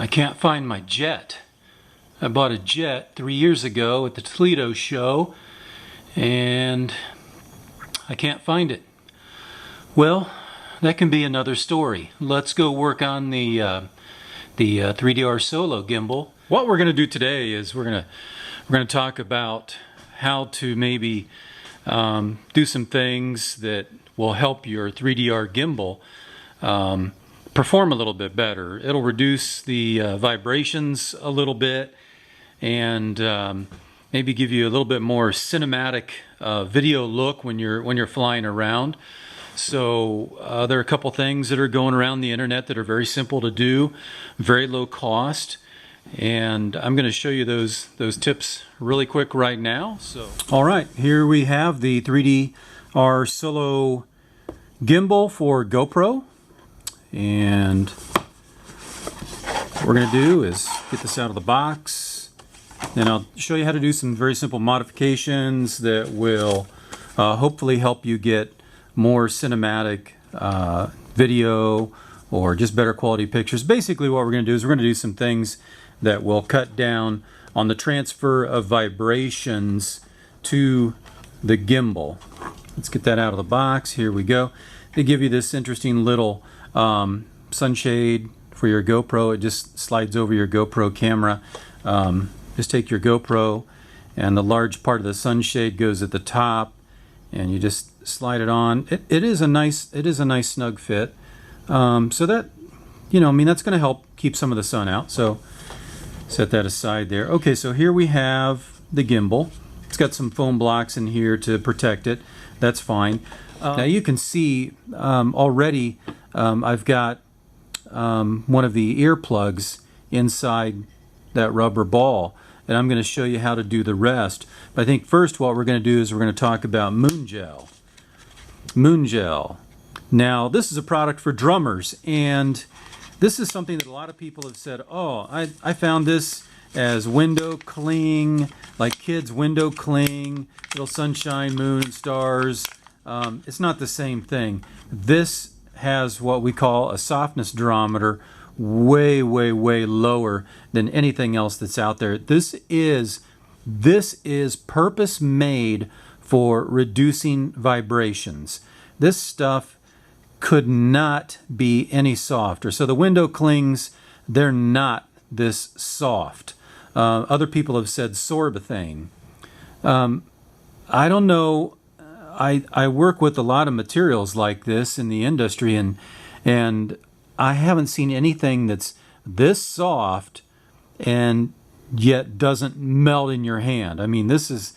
I can't find my jet. I bought a jet 3 years ago at the Toledo show and I can't find it. Well, that can be another story. Let's go work on the 3DR Solo gimbal. What we're going to do today is we're going to talk about how to maybe do some things that will help your 3DR gimbal perform a little bit better. It'll reduce the vibrations a little bit and maybe give you a little bit more cinematic video look when you're flying around. So there are a couple things that are going around the internet that are very simple to do, very low cost, and I'm going to show you those tips really quick right now. So, all right, here we have the 3DR Solo gimbal for GoPro, and what we're going to do is get this out of the box, and I'll show you how to do some very simple modifications that will hopefully help you get more cinematic video or just better quality pictures. Basically what we're going to do is we're going to do some things that will cut down on the transfer of vibrations to the gimbal. Let's get that out of the box. Here we go. They give you this interesting little sunshade for your GoPro. It just slides over your GoPro camera. Just take your GoPro and the large part of the sunshade goes at the top and you just slide it on. It is a nice snug fit. So that, I mean, that's going to help keep some of the sun out. So set that aside there. Okay, so here we have the gimbal. It's got some foam blocks in here to protect it. That's fine. Now you can see already I've got one of the earplugs inside that rubber ball, and I'm going to show you how to do the rest. But I think first what we're going to do is we're going to talk about Moon Gel. Moon Gel. Now this is a product for drummers, and this is something that a lot of people have said, oh, I found this as window cling, like kids window cling, little sunshine, moon, stars. It's not the same thing. This has what we call a softness durometer, way lower than anything else that's out there. This is purpose made for reducing vibrations. This stuff could not be any softer. So the window clings, they're not this soft. Other people have said sorbethane. I don't know. I work with a lot of materials like this in the industry, and I haven't seen anything that's this soft and yet doesn't melt in your hand. I mean, this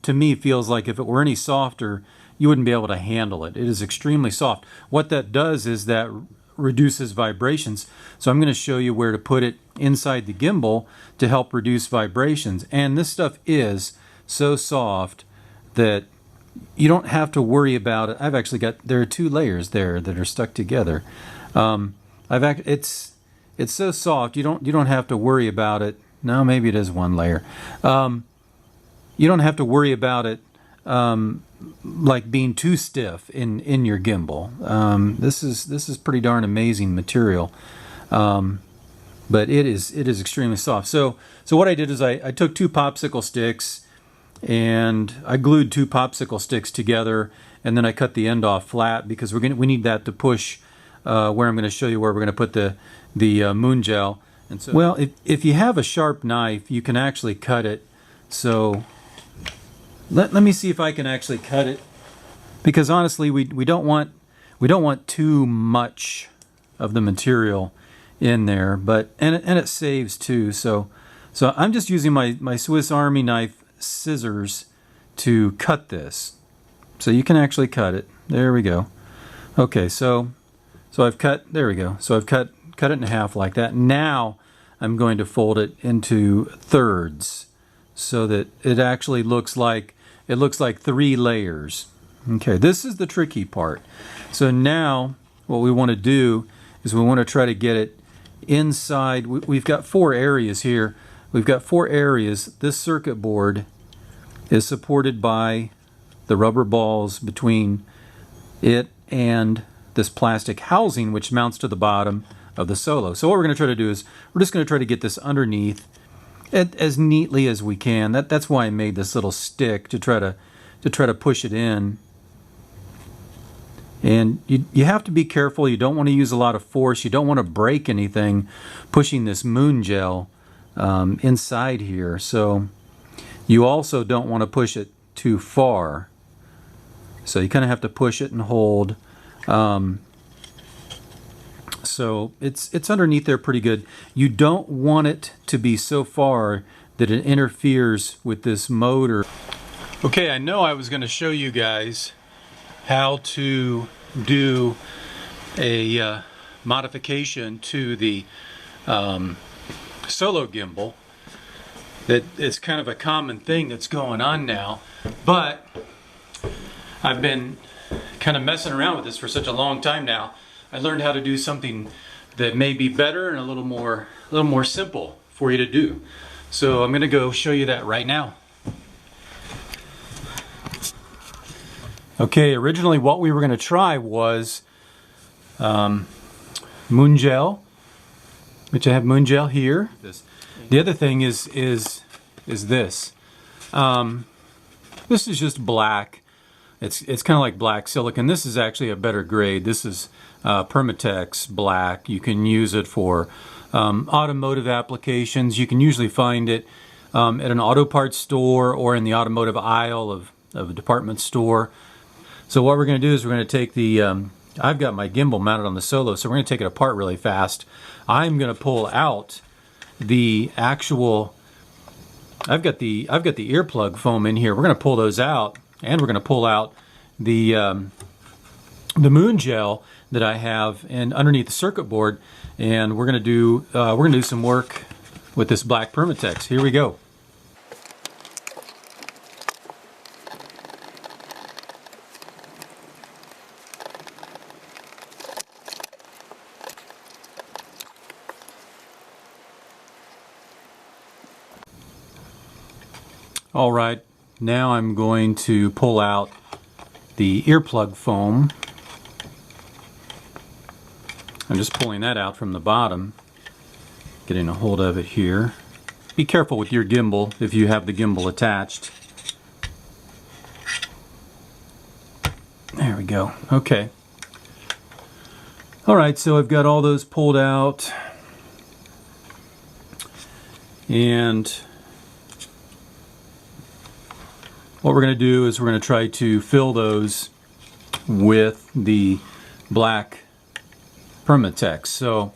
to me feels like if it were any softer, you wouldn't be able to handle it. It is extremely soft. What that does is that reduces vibrations. So I'm going to show you where to put it inside the gimbal to help reduce vibrations. And this stuff is so soft that you don't have to worry about it. I've actually got, there are 2 layers there that are stuck together. It's so soft you don't have to worry about it. No, maybe it is 1 layer. You don't have to worry about it like being too stiff in your gimbal. This is pretty darn amazing material, but it is extremely soft. So what I did is I took 2 popsicle sticks and I glued 2 popsicle sticks together, and then I cut the end off flat because we need that to push where I'm going to show you where we're going to put the Moon Gel. And so, well, if you have a sharp knife, you can actually cut it. So let me see if I can actually cut it, because honestly we don't want too much of the material in there, but and it saves too. So I'm just using my Swiss Army knife scissors to cut this. So you can actually cut it. There we go. Okay, so I've cut, there we go. So I've cut it in half like that. Now I'm going to fold it into thirds so that it actually looks like 3 layers. Okay, this is the tricky part. So now what we want to do is we want to try to get it inside. We've got 4 areas here. We've got 4 areas. This circuit board is supported by the rubber balls between it and this plastic housing which mounts to the bottom of the Solo. So what we're going to try to do is we're just going to try to get this underneath it as neatly as we can. That's why I made this little stick to try to push it in. And you have to be careful. You don't want to use a lot of force. You don't want to break anything pushing this moon gel inside here. So you also don't want to push it too far. So you kind of have to push it and hold. So it's underneath there pretty good. You don't want it to be so far that it interferes with this motor. Okay, I know I was going to show you guys how to do a modification to the Solo gimbal. That it's kind of a common thing that's going on now, but I've been kind of messing around with this for such a long time now. I learned how to do something that may be better and a little more simple for you to do. So I'm going to go show you that right now. Okay, originally what we were going to try was moon gel, which I have moon gel here. The other thing is this. This is just black. It's kind of like black silicon. This is actually a better grade. This is Permatex black. You can use it for automotive applications. You can usually find it at an auto parts store or in the automotive aisle of a department store. So what we're going to do is we're going to take the I've got my gimbal mounted on the Solo, so we're going to take it apart really fast. I'm going to pull out the actual, I've got the earplug foam in here. We're going to pull those out, and we're going to pull out the moon gel that I have and underneath the circuit board, and we're going to do some work with this black Permatex. Here we go. All right, now I'm going to pull out the earplug foam. I'm just pulling that out from the bottom, getting a hold of it here. Be careful with your gimbal if you have the gimbal attached. There we go. Okay. All right, so I've got all those pulled out, and what we're going to do is we're going to try to fill those with the black Permatex. So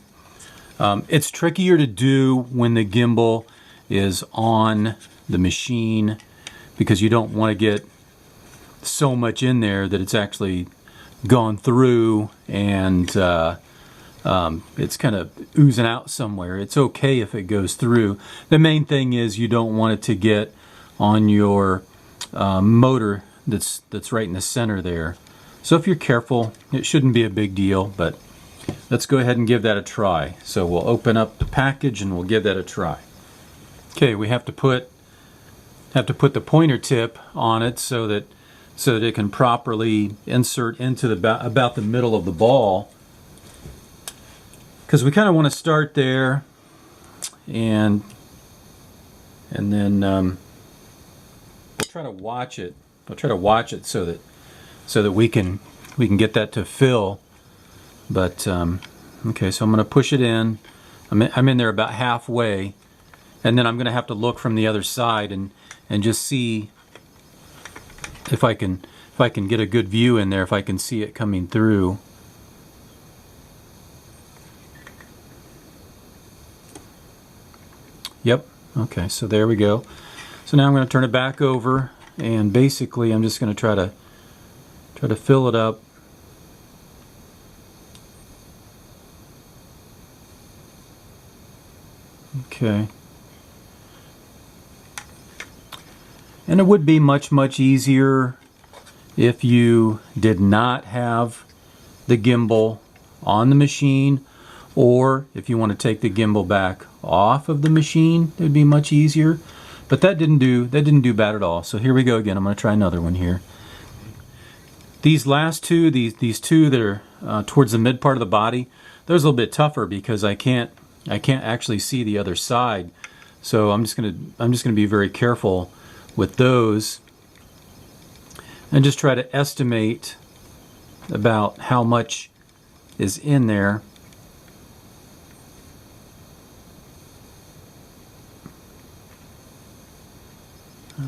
it's trickier to do when the gimbal is on the machine because you don't want to get so much in there that it's actually gone through and it's kind of oozing out somewhere. It's okay if it goes through. The main thing is you don't want it to get on your motor that's right in the center there. So if you're careful, it shouldn't be a big deal, but let's go ahead and give that a try. So we'll open up the package and we'll give that a try. Okay, we have to put the pointer tip on it so that it can properly insert into about the middle of the ball, because we kind of want to start there and then we'll try to watch it. We'll try to watch it so that we can get that to fill. But okay, so I'm going to push it in. I'm in there about halfway, and then I'm going to have to look from the other side and just see if I can get a good view in there, if I can see it coming through. Yep. Okay, so there we go. So now I'm going to turn it back over, and basically I'm just going to try to fill it up. Okay. And it would be much easier if you did not have the gimbal on the machine, or if you want to take the gimbal back off of the machine, it would be much easier. But that didn't do bad at all. So here we go again. I'm going to try another one here. These last two, these two that are towards the mid part of the body, those a little bit tougher because I can't actually see the other side. So I'm just gonna be very careful with those and just try to estimate about how much is in there.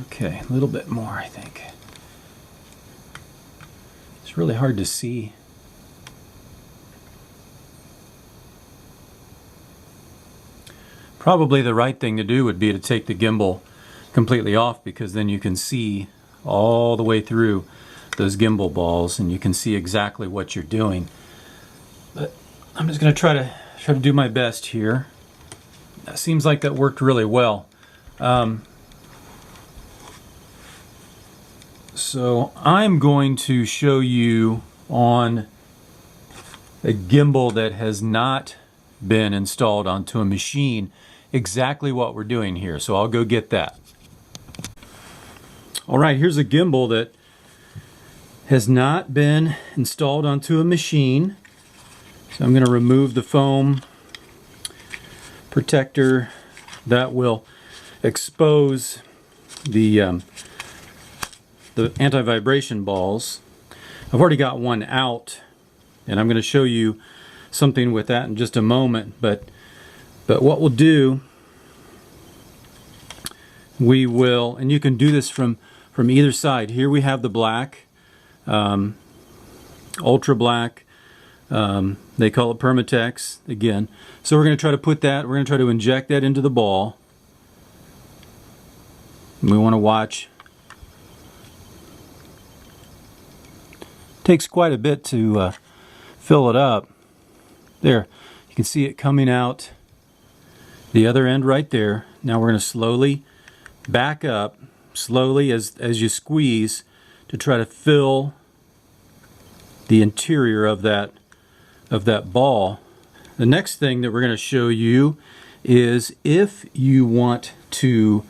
Okay, a little bit more, I think. It's really hard to see. Probably the right thing to do would be to take the gimbal completely off, because then you can see all the way through those gimbal balls and you can see exactly what you're doing. But I'm just going to try to do my best here. That seems like that worked really well. So I'm going to show you on a gimbal that has not been installed onto a machine exactly what we're doing here. So I'll go get that. Alright, here's a gimbal that has not been installed onto a machine. So I'm going to remove the foam protector that will expose the anti-vibration balls. I've already got one out, and I'm going to show you something with that in just a moment. But what we'll do, we will, and you can do this from either side. Here we have the black, ultra black. They call it Permatex again. So we're going to try to put that. We're going to try to inject that into the ball. And we want to watch. Takes quite a bit to fill it up. There, you can see it coming out the other end right there. Now we're going to slowly back up, slowly as you squeeze, to try to fill the interior of that ball. The next thing that we're going to show you is if you want to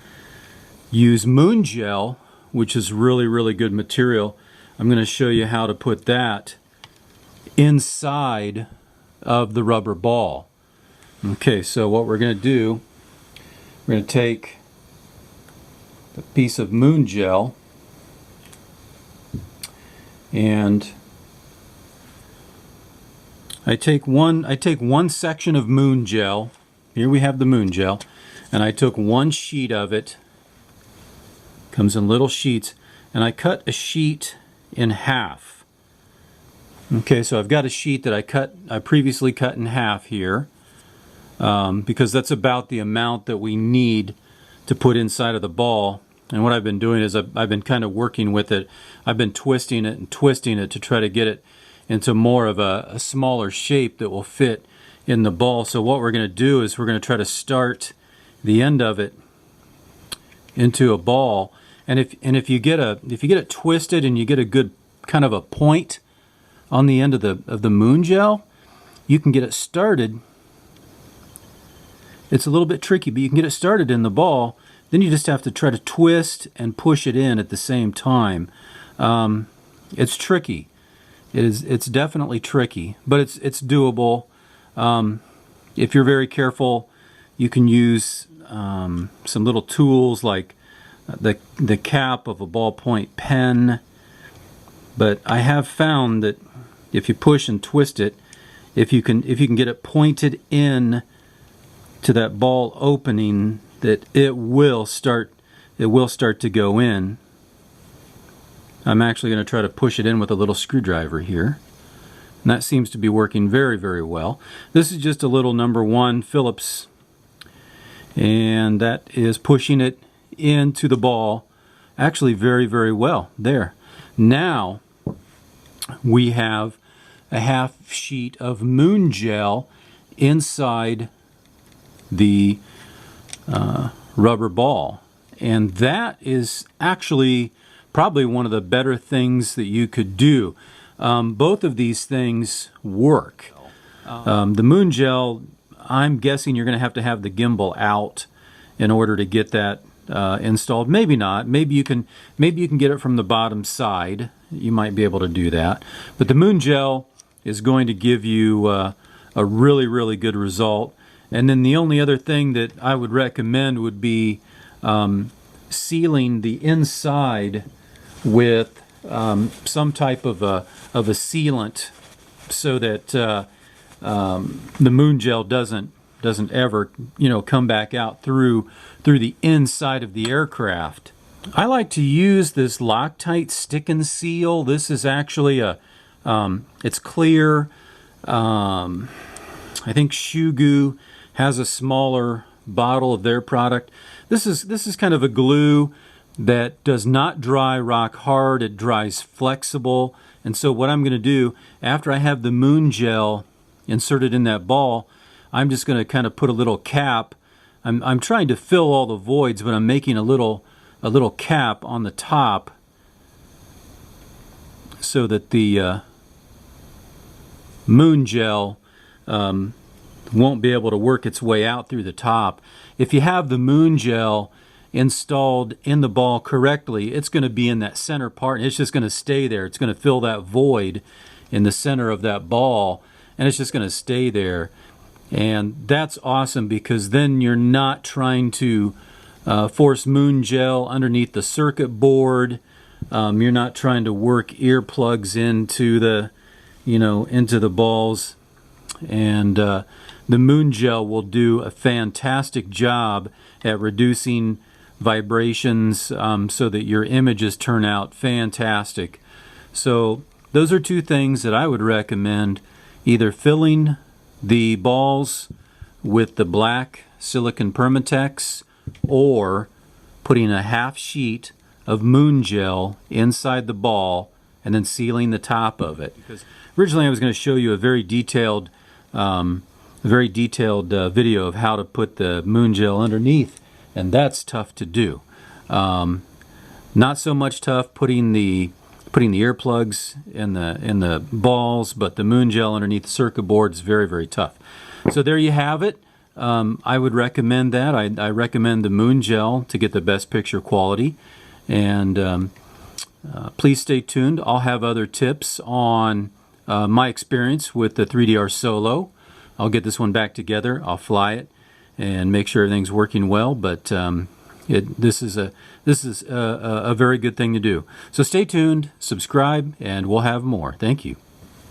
use moon gel, which is really good material. I'm going to show you how to put that inside of the rubber ball. Okay, so what we're going to do, we're going to take a piece of moon gel, and I take one section of moon gel. Here we have the moon gel, and I took one sheet of it. Comes in little sheets, and I cut a sheet in half. Okay, so I've got a sheet that I previously cut in half here, because that's about the amount that we need to put inside of the ball. And what I've been doing is I've been kind of working with it. I've been twisting it and twisting it to try to get it into more of a smaller shape that will fit in the ball. So what we're going to do is we're going to try to start the end of it into a ball. And if you get it twisted and you get a good kind of a point on the end of the moon gel, you can get it started. It's a little bit tricky, but you can get it started in the ball. Then you just have to try to twist and push it in at the same time. It's tricky. It's definitely tricky, but it's doable. If you're very careful, you can use some little tools like the cap of a ballpoint pen. But I have found that if you push and twist it, if you can get it pointed in to that ball opening, that it will start to go in. I'm actually going to try to push it in with a little screwdriver here, and that seems to be working very well. This is just a little #1 Phillips, and that is pushing it into the ball actually very well. There. Now we have a half sheet of moon gel inside the rubber ball, and that is actually probably one of the better things that you could do. Both of these things work. The moon gel, I'm guessing you're going to have the gimbal out in order to get that installed. Maybe not. Maybe you can get it from the bottom side. You might be able to do that. But the moon gel is going to give you a a really, really good result. And then the only other thing that I would recommend would be sealing the inside with some type of a sealant, so that the moon gel doesn't ever come back out through the inside of the aircraft. I like to use this Loctite Stick and Seal. This is actually it's clear. I think Shugu has a smaller bottle of their product. This is kind of a glue that does not dry rock hard. It dries flexible. And so what I'm going to do, after I have the moon gel inserted in that ball, I'm just going to kind of put a little cap. I'm trying to fill all the voids, but I'm making a little cap on the top so that the moon gel won't be able to work its way out through the top. If you have the moon gel installed in the ball correctly, it's going to be in that center part, and it's just going to stay there. It's going to fill that void in the center of that ball, and it's just going to stay there. And that's awesome, because then you're not trying to force moon gel underneath the circuit board. You're not trying to work earplugs into the into the balls. And the moon gel will do a fantastic job at reducing vibrations, so that your images turn out fantastic. So those are two things that I would recommend: either filling the balls with the black silicon Permatex, or putting a half sheet of moon gel inside the ball and then sealing the top of it. Because originally I was going to show you a very detailed video of how to put the moon gel underneath, and that's tough to do. Not so much tough putting the earplugs in the balls, but the moon gel underneath the circuit board is very, very tough. So there you have it. I would recommend that. I recommend the moon gel to get the best picture quality. And please stay tuned. I'll have other tips on my experience with the 3DR Solo. I'll get this one back together. I'll fly it and make sure everything's working well. But this is a very good thing to do. So stay tuned, subscribe, and we'll have more. Thank you.